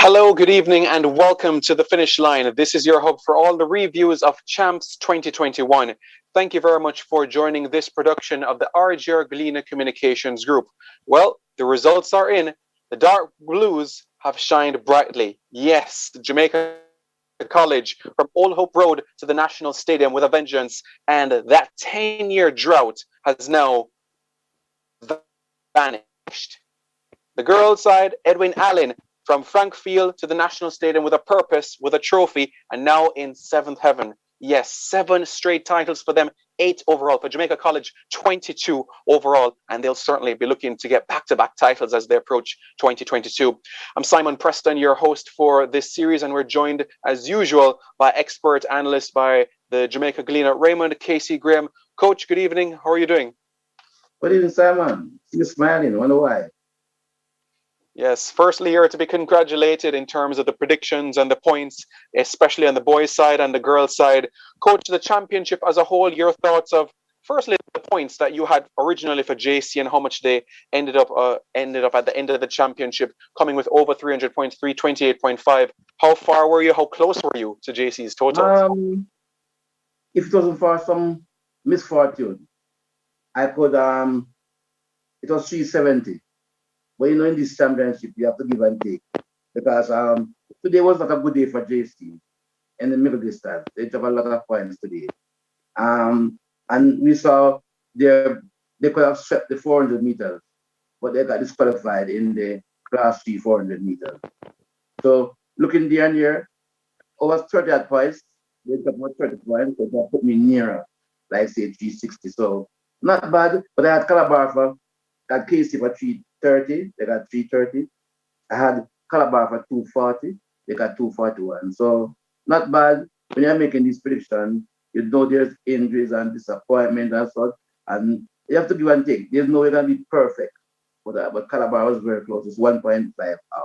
Hello, good evening, and welcome to the finish line. This is your hub for all the reviews of Champs 2021. Thank you very much for joining this production of the RGR Galena Communications Group. Well, the results are in. The dark blues have shined brightly. Yes, Jamaica College from Old Hope Road to the National Stadium with a vengeance, and that 10-year drought has now vanished. The girls' side, Edwin Allen from Frank Field to the National Stadium with a purpose, with a trophy, and now in seventh heaven. Yes, 7 straight titles for them, 8 overall. For Jamaica College, 22 overall, and they'll certainly be looking to get back-to-back titles as they approach 2022. I'm Simon Preston, your host for this series, and we're joined, as usual, by expert analyst by the Jamaica Galena, Raymond Casey Graham. Coach, good evening. How are you doing? Good evening, Simon. See you smiling. Wonder why? Yes, firstly, you're to be congratulated in terms of the predictions and the points, especially on the boys' side and the girls' side. Coach, the championship as a whole, your thoughts of firstly the points that you had originally for JC and how much they ended up at the end of the championship, coming with over 300 points, 328.5. How far were you? How close were you to JC's totals? If it wasn't for some misfortune, I could it was 370. But in this championship you have to give and take. Because today was not a good day for JC in the middle distance. They took a lot of points today. And we saw they could have swept the 400 meters, but they got disqualified in the class 3 400 meters. So looking there and here, over 30 at points, they got more 30 points, so that put me nearer, like say 360. So not bad, but I had Calabar for at Casey for 330, they got 330. I had Calabar for 240, they got 241. So not bad. When you're making these predictions, you know there's injuries and disappointment and such, and you have to give and take. There's no way gonna be perfect. But Calabar was very close. It's 1.5 out.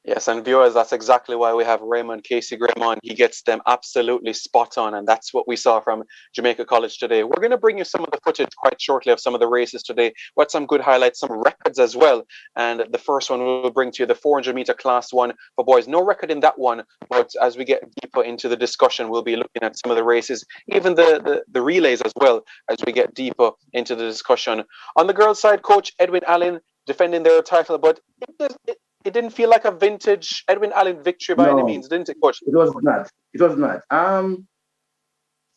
Yes, and viewers, that's exactly why we have Raymond Casey Graham on. He gets them absolutely spot on, and that's what we saw from Jamaica College today. We're going to bring you some of the footage quite shortly of some of the races today. What some good highlights, some records as well. And the first one we'll bring to you, the 400-meter class 1 for boys. No record in that one, but as we get deeper into the discussion, we'll be looking at some of the races, even the relays as well, as we get deeper into the discussion. On the girls' side, Coach Edwin Allen defending their title, but it didn't feel like a vintage Edwin Allen victory by any No, means, didn't it, Coach? it was not. It was not.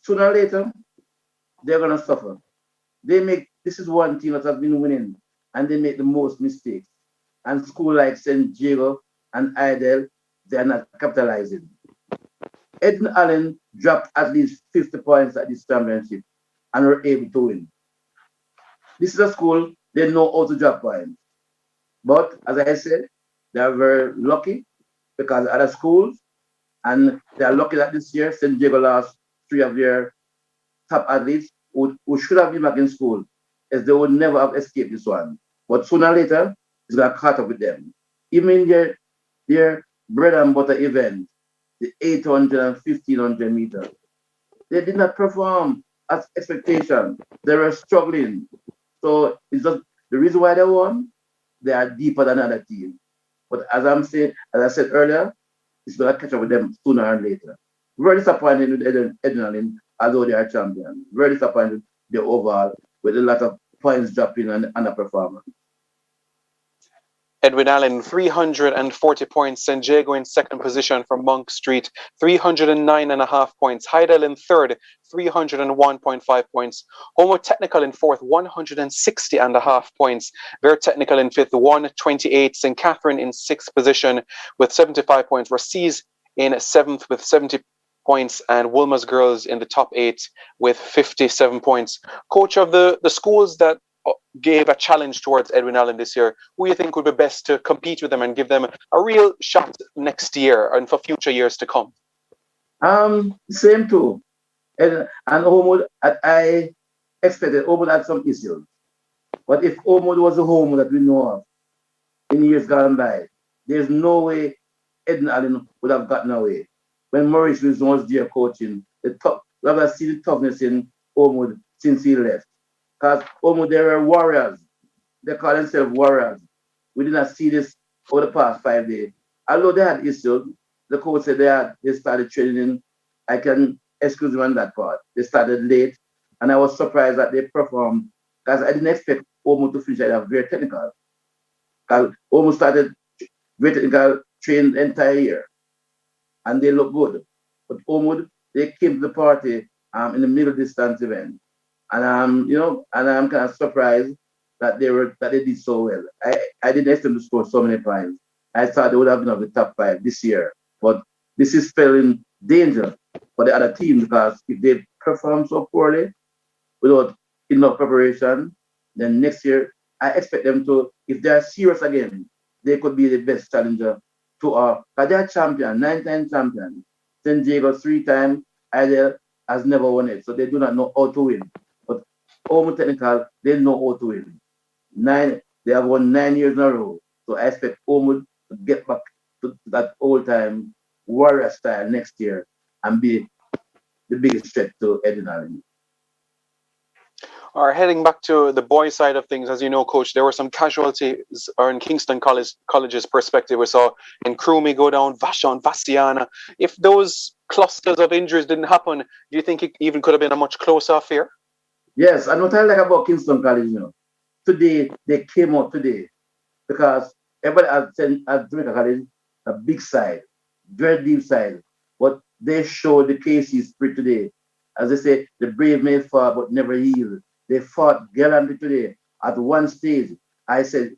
Sooner or later, they're gonna suffer. This is one team that has been winning, and they make the most mistakes. And school like St. Diego and Idel, they're not capitalizing. Edwin Allen dropped at least 50 points at this championship and were able to win. This is a school, they know how to drop points. But as I said, they are very lucky because other schools, and they are lucky that this year St. Diego lost 3 of their top athletes who should have been back in school, as they would never have escaped this one. But sooner or later, it's gonna catch up with them. Even in their bread and butter event, the 800 and 1500 meters, they did not perform as expectation. They were struggling. So it's just the reason why they won, they are deeper than other teams. But as I said earlier, it's gonna catch up with them sooner or later. Very disappointed with Edwin, although they are champions. Very disappointed with the overall, with a lot of points dropping and underperformance. Edwin Allen, 340 points. San Diego in second position from Monk Street, 309.5 points. Heidel in third, 301.5 points. Homo Technical in fourth, 160.5 points. Ver Technical in fifth, 128. St. Catherine in sixth position with 75 points. Raciz in seventh with 70 points, and Wolmer's Girls in the top 8 with 57 points. Coach, of the schools that gave a challenge towards Edwin Allen this year, who you think would be best to compete with them and give them a real shot next year and for future years to come? Same too. And Homewood, I expected Homewood had some issues. But if Homewood was the home that we know of in years gone by, there's no way Edwin Allen would have gotten away. When Maurice Wilson was there coaching, we have seen the toughness in Homewood since he left. Because Homewood, they were warriors. They call themselves warriors. We did not see this over the past 5 days. Although they had issues, the coach said they started training. I can excuse them on that part. They started late, and I was surprised that they performed because I didn't expect Omo to finish at very technical. Because Omo started very technical, trained the entire year, and they look good. But Omo, they came to the party in the middle distance event, and and I'm kind of surprised that they did so well. I didn't expect them to score so many points. I thought they would have been of the top five this year, but this is spelling danger for the other team because if they perform so poorly without enough preparation, then next year I expect them to, if they are serious again, they could be the best challenger to because they are champion, 9-time champion. St. Diego 3-time, Idle has never won it, so they do not know how to win. But Omo Technical, they know how to win. They have won 9 years in a row. So I expect Omo to get back to that old time warrior style next year and be the biggest threat to Edinburgh. All right, heading back to the boys' side of things, as you know, Coach, there were some casualties in Kingston College's perspective. We saw Nkrumah go down, Vashon, Vassiana. If those clusters of injuries didn't happen, do you think it even could have been a much closer affair? Yes, and what I like about Kingston College, today they came out today because everybody at Jamaica College, a big side, very deep side, but they showed the KC spirit today. As they say, the brave may fall but never yield. They fought gallantly today. At one stage,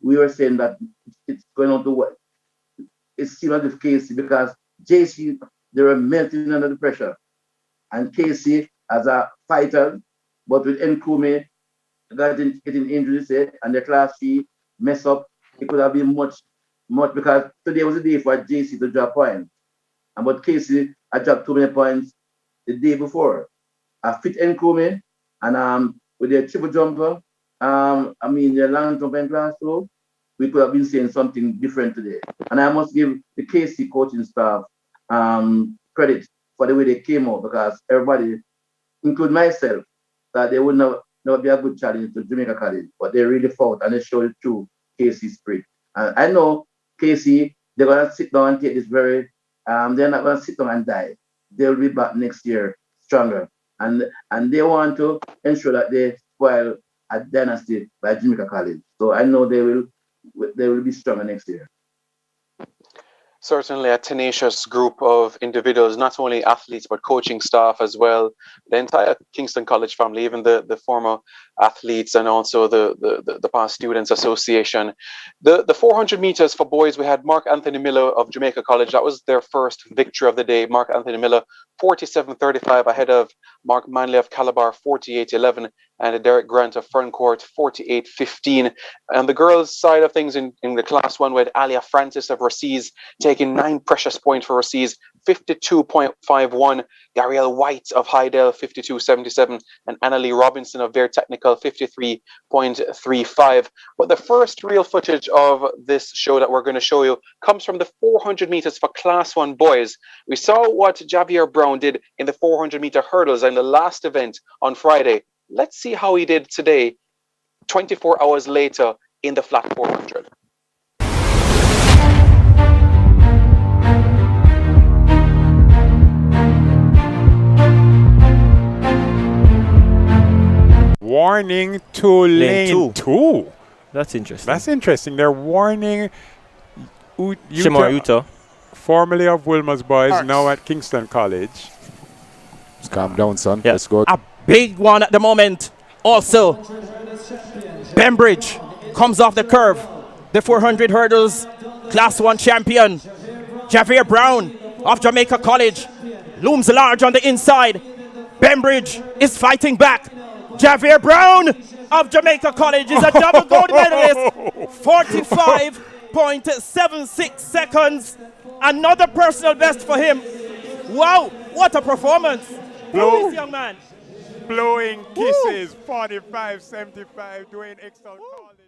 we were saying that it's going on to what? It's similar to KC because JC, they were melting under the pressure. And KC, as a fighter, but with Nkrumah getting injuries, and the class fee mess up, it could have been much because today was the day for JC to drop points. And but KC, I dropped too many points the day before. I fit Nkrumah and with their triple jumper, their long jumper in class too, we could have been saying something different today. And I must give the KC coaching staff credit for the way they came out because everybody, including myself, that they would not be a good challenge to Jamaica College, but they really fought and they showed it through KC spirit. And I know KC, they're gonna sit down and take this they're not gonna sit down and die. They'll be back next year stronger. And they want to ensure that they spoil a dynasty by Jamaica College. So I know they will be stronger next year. Certainly a tenacious group of individuals, not only athletes, but coaching staff as well. The entire Kingston College family, even the former athletes and also the past students association. The 400 meters for boys, we had Mark Anthony Miller of Jamaica College. That was their first victory of the day. Mark Anthony Miller, 47.35 ahead of Mark Manley of Calabar, 48.11, and Derek Grant of Ferncourt, 48.15. And the girls' side of things in the class one, with Alia Francis of Rossies taking 9 precious points for Rossies, 52.51. Gabrielle White of Hydel, 52.77, and Annalie Robinson of Their Technical, 53.35. But the first real footage of this show that we're going to show you comes from the 400 meters for Class 1 boys. We saw what Javier Brown did in the 400 meter hurdles in the last event on Friday. Let's see how he did today, 24 hours later, in the flat 400. Warning to lane 2. That's interesting. That's interesting. They're warning Utah, formerly of Wilmer's boys, now at Kingston College. Just calm down, son. Yeah. Let's go. A big one at the moment. Also, Bembridge comes off the curve. The 400 hurdles, Class 1 champion. Javier Brown of Jamaica College looms large on the inside. Bembridge is fighting back. Javier Brown of Jamaica College is a double gold medalist. 45.76 seconds. Another personal best for him. Wow, what a performance. Who is young man? Blowing kisses, 45.75, doing Exton College.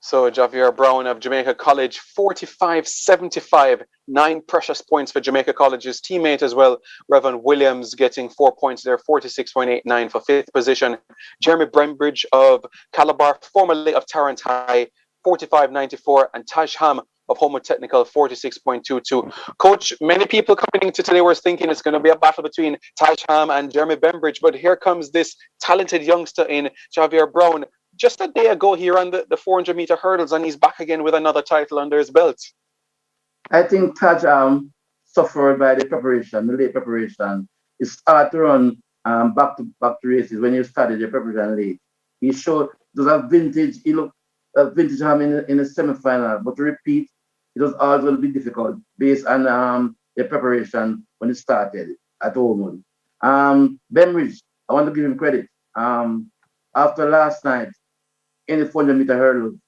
So Javier Brown of Jamaica College, 45.75, 9 precious points for Jamaica College's teammate as well. Revan Williams getting 4 points there, 46.89 for 5th position. Jeremy Bembridge of Calabar, formerly of Tarrant High, 45.94, and Taj Ham of Homo Technical 46.22. Coach, many people coming into today were thinking it's going to be a battle between Taj Ham and Jeremy Bembridge, but here comes this talented youngster in Javier Brown. Just a day ago, he ran the 400-meter hurdles, and he's back again with another title under his belt. I think Taj suffered by the preparation, the late preparation. It's hard to run back to races when you started your preparation late. He showed there's a vintage. He looked a vintage in the semi-final, but to repeat, it was always going to be difficult based on the preparation when it started at home. Bembridge, I want to give him credit. After last night in the 400-meter hurdle,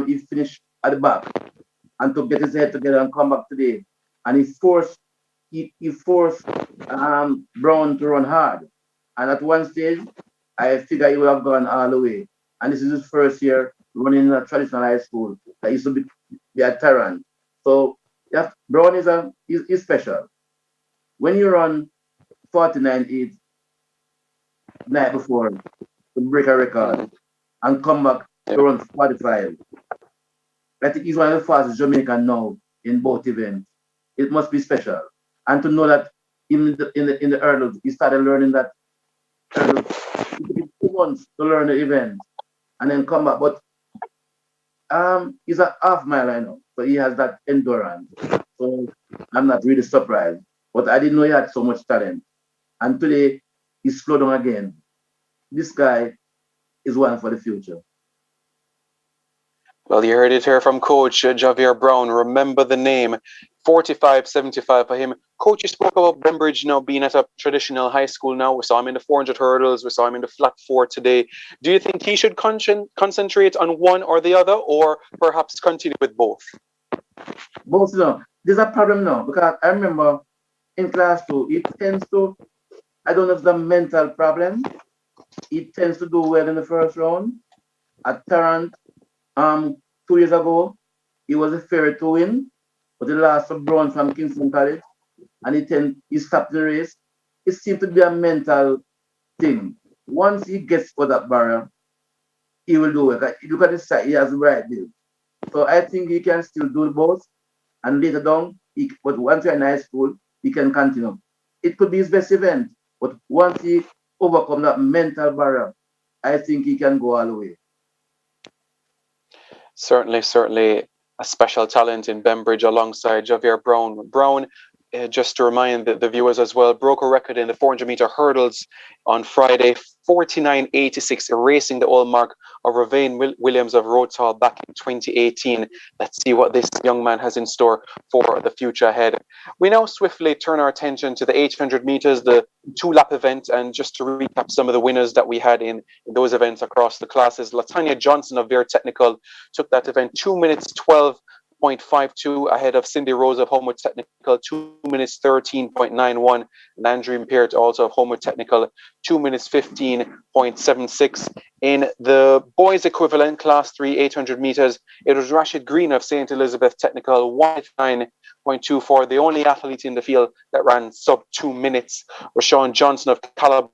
he finished at the back and to get his head together and come back today. And he forced Brown to run hard. And at one stage, I figured he would have gone all the way. And this is his first year running in a traditional high school. That used to be a Tarrant. So yeah, Brown is special. When you run 49.8 night before to break a record and come back to run 45, I think he's one of the fastest Jamaican now in both events. It must be special. And to know that in the hurdles, he started learning that hurdles. It took him 2 months to learn the event and then come back. But he's a half mile, I know. So he has that endurance. So I'm not really surprised. But I didn't know he had so much talent. And today, he slowed down again. This guy is one for the future. Well, you heard it here from Coach Javier Brown. Remember the name, 45.75 for him. Coach, you spoke about Bembridge now being at a traditional high school now. We saw him in the 400 hurdles. We saw him in the flat 4 today. Do you think he should concentrate on one or the other, or perhaps continue with both? Both, no. There's a problem now because I remember in class 2, it tends to, I don't know if it's a mental problem. It tends to do well in the first round. At Tarrant, 2 years ago, he was a favorite to win, but he lost to Brown from Kingston College, and he stopped the race. It seemed to be a mental thing. Once he gets for that barrier, he will do it. Look at his side, he has the right build. So I think he can still do both, and later down, but once you're in high school, he can continue. It could be his best event, but once he overcome that mental barrier, I think he can go all the way. Certainly a special talent in Bembridge alongside Javier Brown. Brown, just to remind the viewers as well, broke a record in the 400-meter hurdles on Friday, 49.86, erasing the old mark of Ravane Williams of Rothal back in 2018. Let's see what this young man has in store for the future ahead. We now swiftly turn our attention to the 800 meters, the 2-lap event, and just to recap some of the winners that we had in those events across the classes. Latanya Johnson of Veer Technical took that event 2 minutes 12.52 ahead of Cindy Rose of Homewood Technical, 2 minutes 13.91, and Andrew Peart also of Homewood Technical, 2 minutes 15.76. In the boys equivalent, class 3, 800 meters, it was Rashid Green of St. Elizabeth Technical, 1:09.24, the only athlete in the field that ran sub 2 minutes. Rashawn Johnson of Calabar,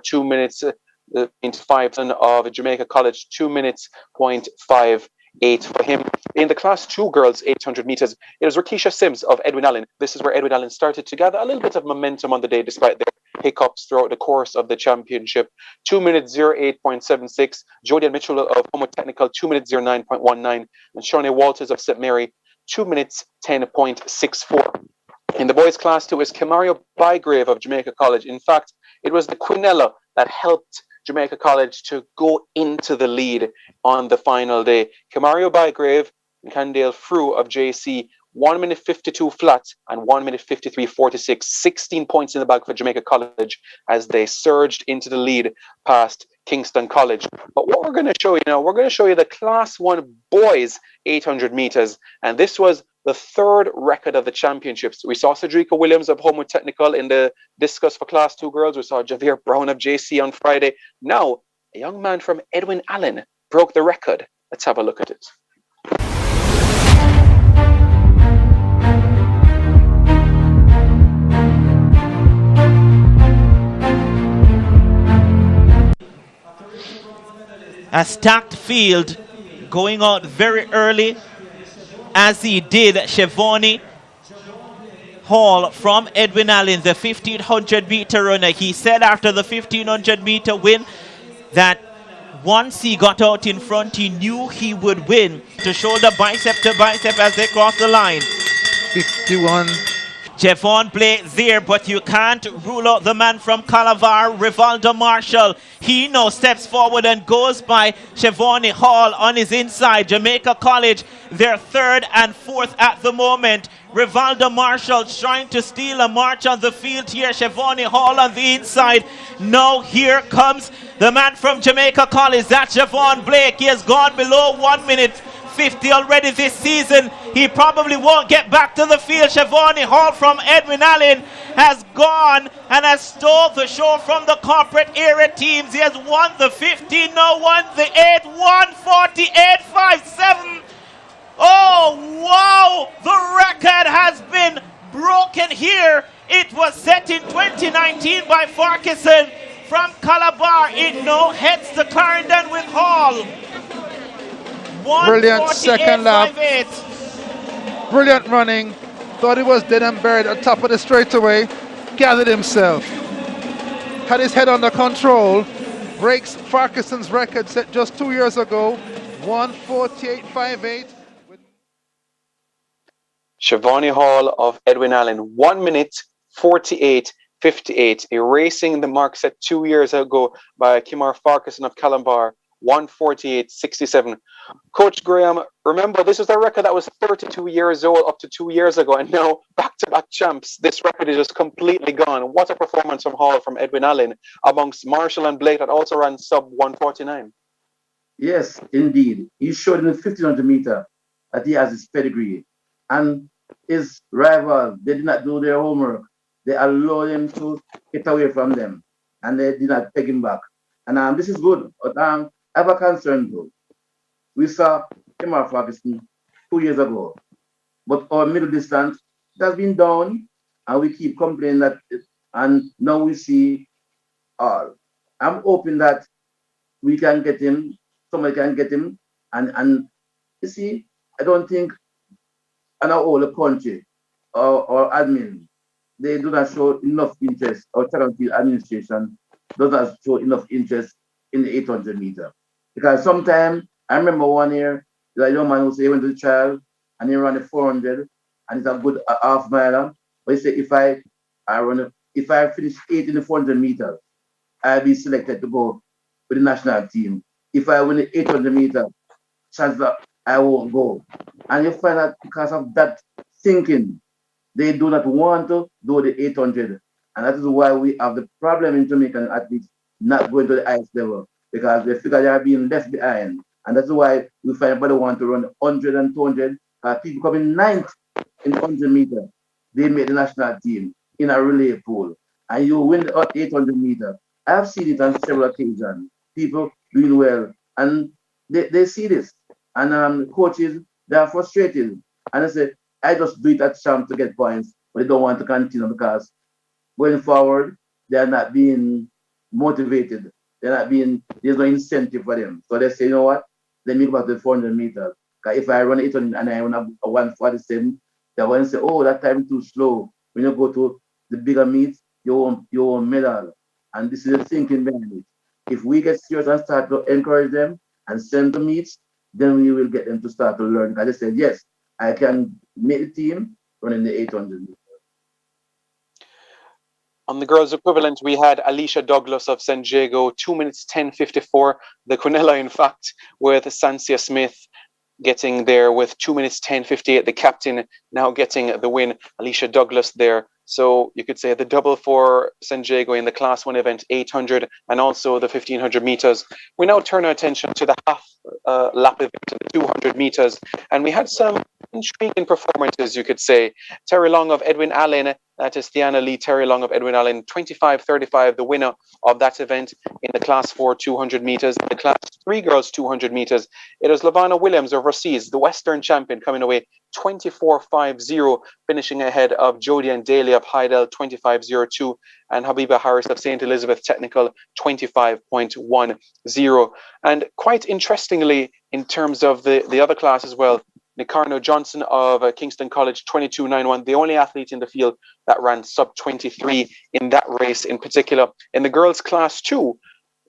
2 minutes 5 of Jamaica College, 2 minutes 0.58 for him. In the class 2 girls 800 meters, it was Rakisha Sims of Edwin Allen. This is where Edwin Allen started to gather a little bit of momentum on the day despite their hiccups throughout the course of the championship. 2 minutes 08.76. Jodian Mitchell of Homo Technical, 2 minutes 09.19. And Shawnee Walters of St. Mary, 2 minutes 10.64. In the boys class 2 is Kamario Bygrave of Jamaica College. In fact, it was the Quinella that helped Jamaica College to go into the lead on the final day. Kamario Bygrave and Candale Frew of JC, 1 minute 52 flat and 1 minute 53.46, 16 points in the bag for Jamaica College as they surged into the lead past Kingston College. But what we're going to show you now, we're going to show you the class 1 boys 800 meters, and this was the 3rd record of the championships. We saw Cedrica Williams of Homewood Technical in the discus for class 2 girls. We saw Javier Brown of JC on Friday. Now, a young man from Edwin Allen broke the record. Let's have a look at it. a stacked field, going out very early, as he did Shevoni Hall from Edwin Allen, the 1500 meter runner. He said after the 1500 meter win that once he got out in front, he knew he would win. To shoulder, bicep to bicep as they cross the line. 51. Javon Blake there, but you can't rule out the man from Calabar, Rivaldo Marshall. He now steps forward and goes by Shevoni Hall on his inside. Jamaica College, they're third and fourth at the moment. Rivaldo Marshall trying to steal a march on the field here. Shevoni Hall on the inside. Now here comes the man from Jamaica College. That's Javon Blake. He has gone below 1 minute 50 already this season. He probably won't get back to the field. Shevoni Hall from Edwin Allen has gone and has stole the show from the corporate era teams. He has won the 15, now won the 8, 148.57. Oh, wow! The record has been broken here. It was set in 2019 by Farquharson from Calabar. It now heads to Clarendon with Hall. Brilliant second lap. Brilliant running. Thought he was dead and buried at the top of the straightaway. Gathered himself. Had his head under control. Breaks Farquharson's record set just 2 years ago. 148.58. Shevoni Hall of Edwin Allen, 1 minute 48.58, erasing the mark set 2 years ago by Kimar Farquharson of Calabar, 148.67. Coach Graham, remember this was a record that was 32 years old up to 2 years ago, and now back-to-back champs. This record is just completely gone. What a performance from Hall, from Edwin Allen, amongst Marshall and Blake that also ran sub 149. Yes, indeed. He showed in the 1500 meter that he has his pedigree. And his rival, they did not do their homework. They allowed him to get away from them. And they did not peg him back. And this is good. But I have a concern though. We saw Kimar Farquharson 2 years ago. But our middle distance has been down. And we keep complaining that, and now we see all. I'm hoping that we can get him, somebody can get him. And you see, I don't think and our whole country or admin, they do not show enough interest, or track and field administration does not show enough interest in the 800 meter. Because sometimes, I remember 1 year, there's a young man who said he went to the trial and he ran the 400 and it's a good half mile. But he said, if I finish 8 in the 400 meters, I'll be selected to go with the national team. If I win the 800 meter, chances are I won't go. And you find that because of that thinking, they do not want to do the 800. And that is why we have the problem in Jamaican athletes not going to the highest level, because they figure they are being left behind. And that's why we find everybody want to run 100 and 200. People coming ninth in 100 meter, they make the national team in a relay pool. And you win the 800 meter. I've seen it on several occasions. People doing well. And they see this. And coaches, they are frustrated. And they say, I just do it at champ to get points, but they don't want to continue because going forward, they are not being motivated. There's no incentive for them. So they say, you know what? Let me go back to the 400 meters. Because if I run 800 and I run a 147, they're going to say, oh, that time too slow. When you go to the bigger meets, you won't medal. And this is the thinking behind it. If we get serious and start to encourage them and send to meets, then we will get them to start to learn. Because they said, yes, I can make the team running the 800 meters. On the girls' equivalent, we had Alicia Douglas of San Diego, 2 minutes 10.54. The Quinella, in fact, with Sansia Smith getting there with 2 minutes 10.58. The captain now getting the win, Alicia Douglas there. So you could say the double for San Diego in the Class 1 event, 800, and also the 1500 meters. We now turn our attention to the half lap event, the 200 meters. And we had some intriguing performances, you could say. Terry Long of Edwin Allen, that is Tiana Lee Terry Long of Edwin Allen, 25-35, the winner of that event in the Class 4 200 meters. In the Class 3 girls 200 meters, it was Lavana Williams of Rossies, the Western champion, coming away 24-50, finishing ahead of Jodie and Daly of Hydel, 25-02, and Habiba Harris of St. Elizabeth Technical, 25.10. And quite interestingly, in terms of the other class as well, Nicarno Johnson of Kingston College, 22.91, the only athlete in the field that ran sub 23 in that race in particular. In the girls' class 2,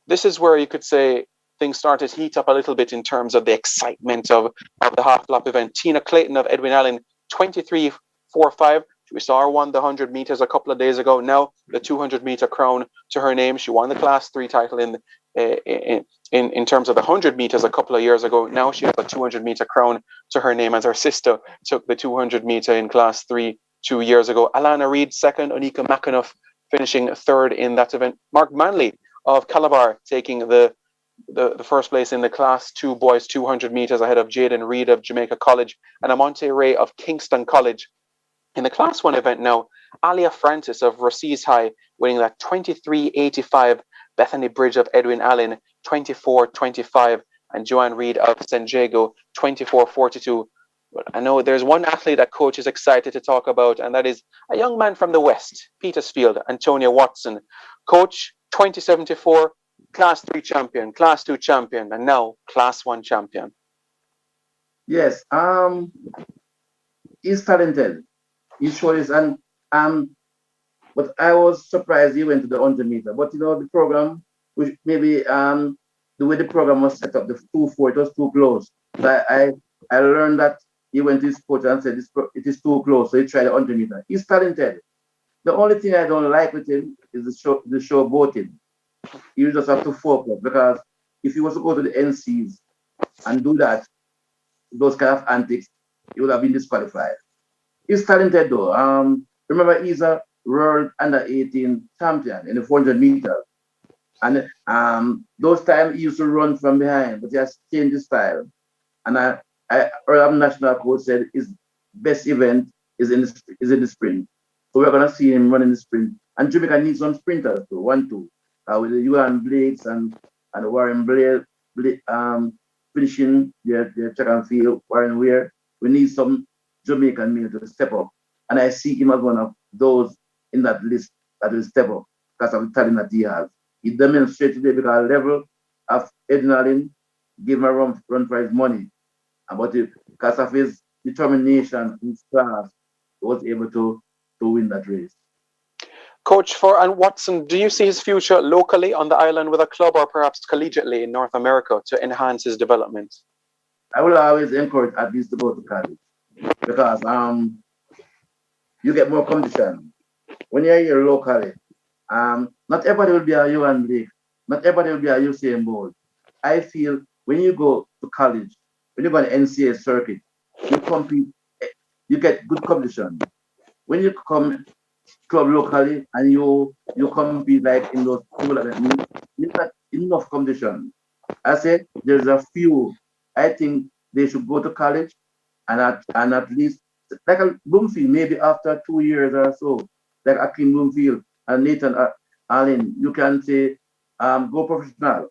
this is where you could say things started to heat up a little bit in terms of the excitement of the half lap event. Tina Clayton of Edwin Allen, 23.45. We saw her won the 100 meters a couple of days ago. Now the 200 meter crown to her name. She won the Class 3 title in terms of the 100 meters a couple of years ago. Now she has a 200 meter crown to her name, as her sister took the 200 meter in Class 3 2 years ago. Alana Reid second, Onika McAnuff finishing third in that event. Mark Manley of Calabar taking the first place in the Class 2 boys 200 meters ahead of Jaden Reed of Jamaica College and Amonte Ray of Kingston College. In the Class 1 event now, Alia Francis of Rossies High winning that 23.85, Bethany Bridge of Edwin Allen 24.25, and Joanne Reed of San Diego 24.42. But I know there's one athlete that coach is excited to talk about, and that is a young man from the West, Petersfield, Antonio Watson. Coach, 2074, Class 3 champion, Class 2 champion, and now Class 1 champion. Yes, he's talented. He sure is, and but I was surprised he went to the 100 meter. But you know, the program, which maybe the way the program was set up, the 2-4, it was too close. So I learned that he went to his coach and said it is too close, so he tried the 100 meter. He's talented. The only thing I don't like with him is the show boating. You just have to focus, because if he was to go to the NCs and do that, those kind of antics, he would have been disqualified. He's talented though. Remember, he's a world under 18 champion in the 400 meters. And those times he used to run from behind, but he has changed his style. And our national coach said his best event is in the sprint. So we're gonna see him running the sprint. And Jamaica needs some sprinters too, 1-2. With the Ewan Blakes and Warren Blair finishing their track and field, Warren Weir. We need some Jamaican male to step up. And I see him as one of those in that list that will step up because of the talent that he has. He demonstrated today because level of adrenaline gave him a run for his money. But because of his determination in his class, he was able to win that race. Coach, for Watson, do you see his future locally on the island with a club or perhaps collegiately in North America to enhance his development? I will always encourage athletes to go to college because you get more competition. When you're here locally, not everybody will be a Ewan Blake, not everybody will be a Usain Bolt. I feel when you go to college, when you go on the NCAA circuit, you compete, you get good competition. When you come club locally and you compete like in those tournaments, there's not enough competition. I said there's a few. I think they should go to college and at least like a Bloomfield, maybe after 2 years or so, like Akeem Bloomfield and Nathan Allen, you can say go professional.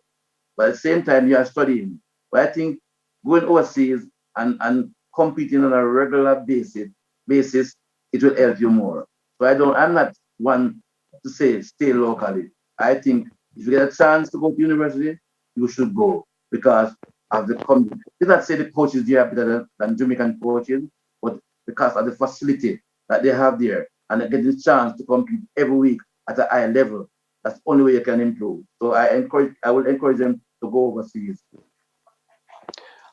But at the same time you are studying. But I think going overseas and competing on a regular basis, it will help you more. So I'm not one to say stay locally. I think if you get a chance to go to university, you should go because of the company. It's not say the coaches there are better than Jamaican coaches, but because of the facility that they have there and they get the chance to compete every week at a high level. That's the only way you can improve. So I will encourage them to go overseas.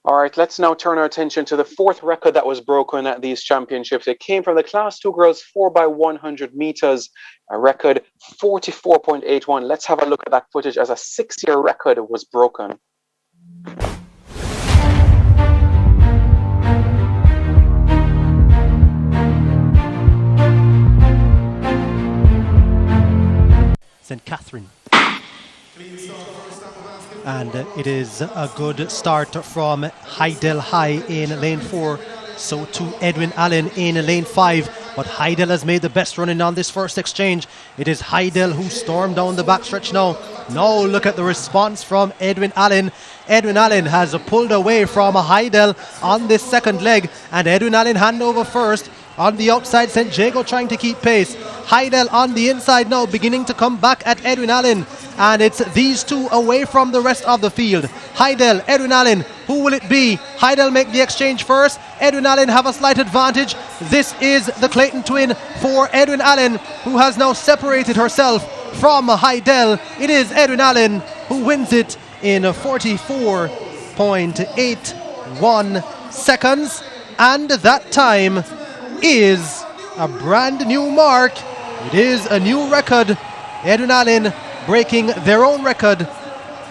All right, let's now turn our attention to the fourth record that was broken at these championships. It came from the Class 2 girls 4x100 meters, a record 44.81. Let's have a look at that footage as a 6-year record was broken. St. Catherine. And it is a good start from Hydel High in lane 4. So too Edwin Allen in lane 5. But Heidel has made the best running on this first exchange. It is Heidel who stormed down the backstretch now. Now look at the response from Edwin Allen. Edwin Allen has pulled away from Heidel on this second leg. And Edwin Allen hand over first. On the outside, St. Jago trying to keep pace. Heidel on the inside now, beginning to come back at Edwin Allen. And it's these two away from the rest of the field. Heidel, Edwin Allen, who will it be? Heidel make the exchange first. Edwin Allen have a slight advantage. This is the Clayton twin for Edwin Allen, who has now separated herself from Heidel. It is Edwin Allen who wins it in 44.81 seconds. And that time is a brand new mark. It is a new record. Edwin Allen breaking their own record.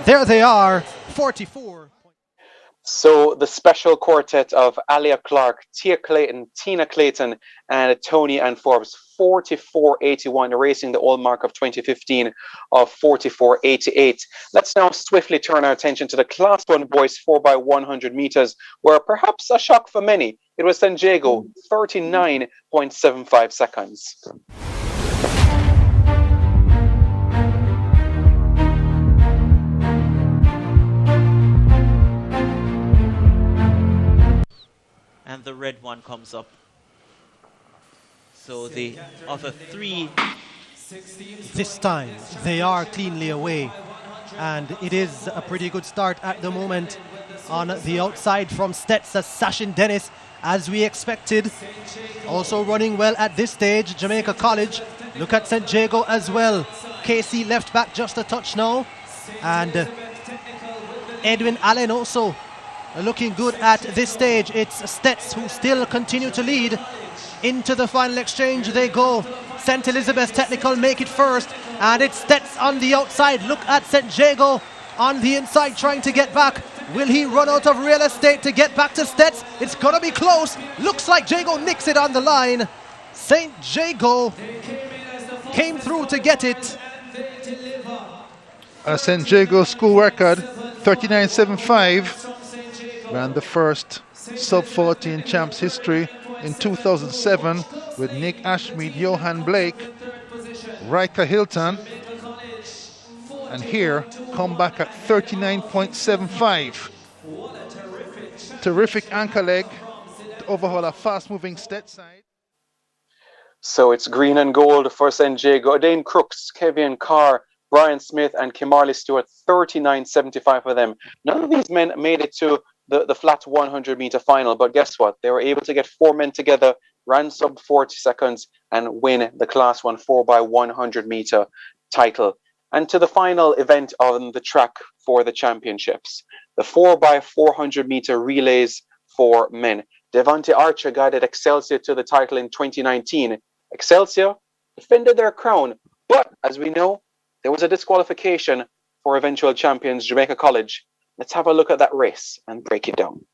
There they are, 44. So the special quartet of Alia Clark, Tia Clayton, Tina Clayton, and Tony Ann Forbes, 44.81, erasing the old mark of 2015 of 44.88. Let's now swiftly turn our attention to the Class 1 boys 4x100 meters, where perhaps a shock for many. It was St. Jago, 39.75 seconds. And the red one comes up. So the other three, this time they are cleanly away, and it is a pretty good start at the moment. On the outside from Stets, Sashin Dennis, as we expected. Also running well at this stage, Jamaica College. Look at St. Jago as well. Casey left back just a touch now, and Edwin Allen also looking good at this stage. It's Stets who still continue to lead. Into the final exchange they go. St. Elizabeth Technical make it first, and it's Stets on the outside. Look at St. Jago on the inside trying to get back. Will he run out of real estate to get back to Stets? It's gonna be close. Looks like Jago nicks it on the line. St. Jago came through to get it. St. Jago school record 39.75. Ran the first sub-14 champs history in 2007 with Nick Ashmead, Johan Blake, Riker Hilton, and here come back at 39.75. Terrific anchor leg to overhaul a fast-moving Stets side. So it's green and gold for St. Jago. Dane Crooks, Kevin Carr, Brian Smith, and Kimberly Stewart, 39.75 for them. None of these men made it to the flat 100-meter final, but guess what? They were able to get 4 men together, ran sub 40 seconds, and win the Class 1 4x100-meter title. And to the final event on the track for the championships, the 4x400-meter relays for men. Devontae Archer guided Excelsior to the title in 2019. Excelsior defended their crown, but as we know, there was a disqualification for eventual champions Jamaica College. Let's have a look at that race and break it down.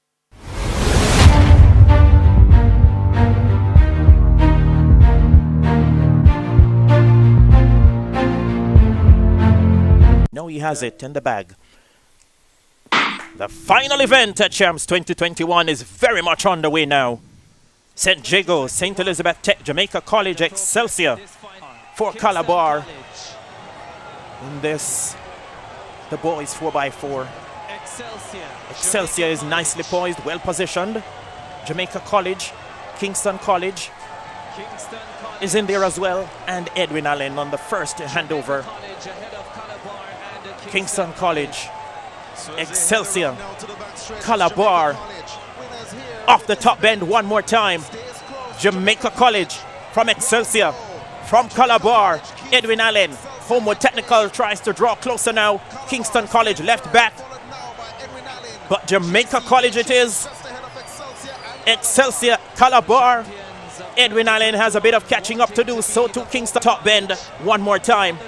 Now he has it in the bag. The final event at Champs 2021 is very much underway now. St. Jago, St. Elizabeth Tech, Jamaica College, Excelsior for Calabar. In this, the boys 4x4. Excelsior is nicely poised, well positioned. Jamaica College, Kingston College is in there as well, and Edwin Allen on the first handover. Kingston College, Excelsior, Calabar off the top bend one more time. Jamaica College from Excelsior, from Calabar, Edwin Allen. Homewood Technical tries to draw closer now. Kingston College left back, but Jamaica College it is. Excelsior, Calabar. Edwin Allen has a bit of catching up to do, so to Kingston top bend one more time.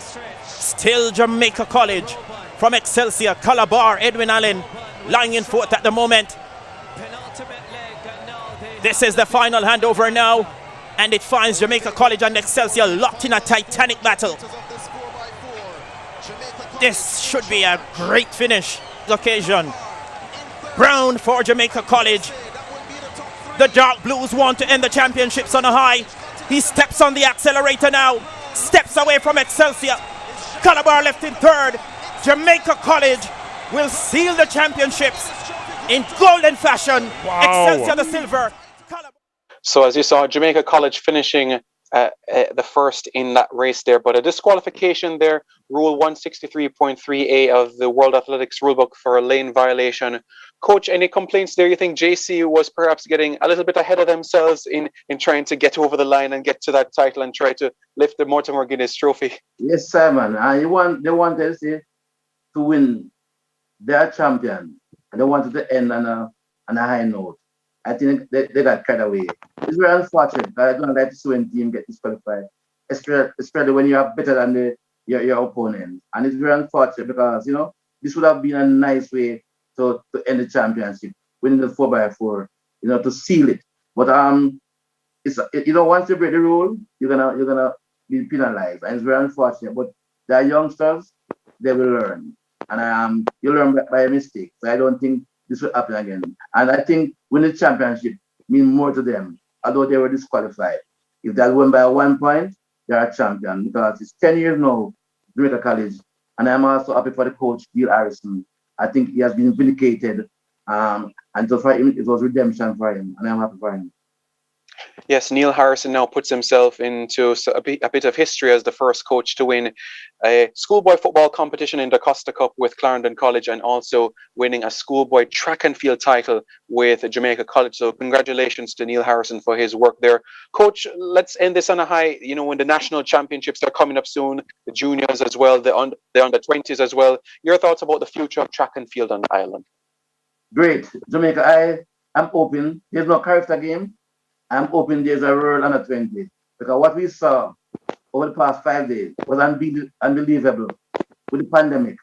Still Jamaica College from Excelsior, Calabar, Edwin Allen lying in fourth at the moment. This is the final handover now, and it finds Jamaica College and Excelsior locked in a titanic battle. This should be a great finish occasion. Brown for Jamaica College. The Dark Blues want to end the championships on a high. He steps on the accelerator now. Steps away from Excelsior. Calabar left in third. Jamaica College will seal the championships in golden fashion. Wow. Excelsior the silver. So as you saw, Jamaica College finishing the first in that race there, but a disqualification there. Rule 163.3A of the World Athletics Rulebook for a lane violation. Coach, any complaints there? You think JC was perhaps getting a little bit ahead of themselves in trying to get over the line and get to that title and try to lift the Mortimer Guinness Trophy? Yes, Simon. They wanted to win their champion, and they wanted to end on a high note. I think they got carried away. It's very unfortunate. I don't like to see when team get disqualified, especially when you are better than your opponent. And it's very unfortunate because, this would have been a nice way to end the championship, winning the 4x4, to seal it. But it's once you break the rule, you're gonna be penalized, and it's very unfortunate. But they are youngsters; they will learn, and you learn by a mistake. So I don't think this will happen again. And I think winning the championship means more to them, although they were disqualified. If they won by 1 point, they are a champion because it's 10 years now, Jamaica College. And I'm also happy for the coach, Neil Harrison. I think he has been vindicated. And so for him, it was redemption for him. And I'm happy for him. Yes, Neil Harrison now puts himself into a bit of history as the first coach to win a schoolboy football competition in the Costa Cup with Clarendon College and also winning a schoolboy track and field title with Jamaica College. So congratulations to Neil Harrison for his work there. Coach, let's end this on a high. When the national championships are coming up soon, the juniors as well, the under 20s as well. Your thoughts about the future of track and field on the island? Great. Jamaica, I'm open. There's no character game. I'm hoping there's a World Under 20 because what we saw over the past 5 days was unbelievable with the pandemic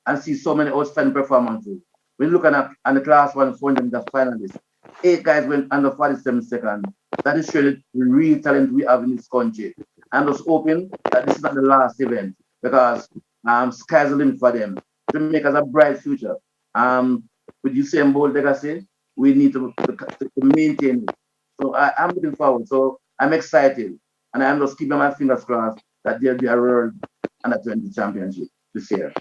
and see so many outstanding performances. When looking at the class 1 400 meter finalists, 8 guys went under 47 seconds. That is showing the real talent we have in this country. I'm just hoping that this is not the last event because sky's the limit for them. Jamaica has a bright future. With Usain Bolt legacy, we need to maintain it. So I'm looking forward. So I'm excited. And I'm just keeping my fingers crossed that there'll be a World Under 20 championship this year.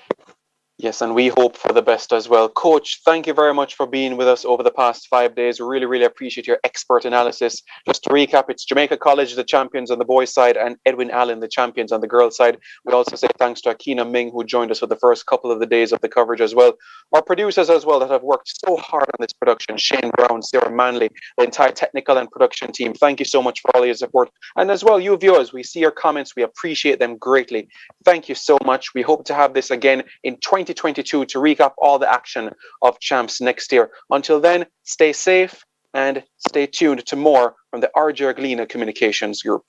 Yes, and we hope for the best as well. Coach, thank you very much for being with us over the past 5 days. We really, really appreciate your expert analysis. Just to recap, it's Jamaica College, the champions on the boys' side, and Edwin Allen, the champions on the girls' side. We also say thanks to Akina Ming, who joined us for the first couple of the days of the coverage as well. Our producers as well that have worked so hard on this production, Shane Brown, Sarah Manley, the entire technical and production team. Thank you so much for all your support. And as well, you viewers, we see your comments. We appreciate them greatly. Thank you so much. We hope to have this again in 2022 to recap all the action of champs next year. Until then, stay safe and stay tuned to more from the RJ Glina Communications Group.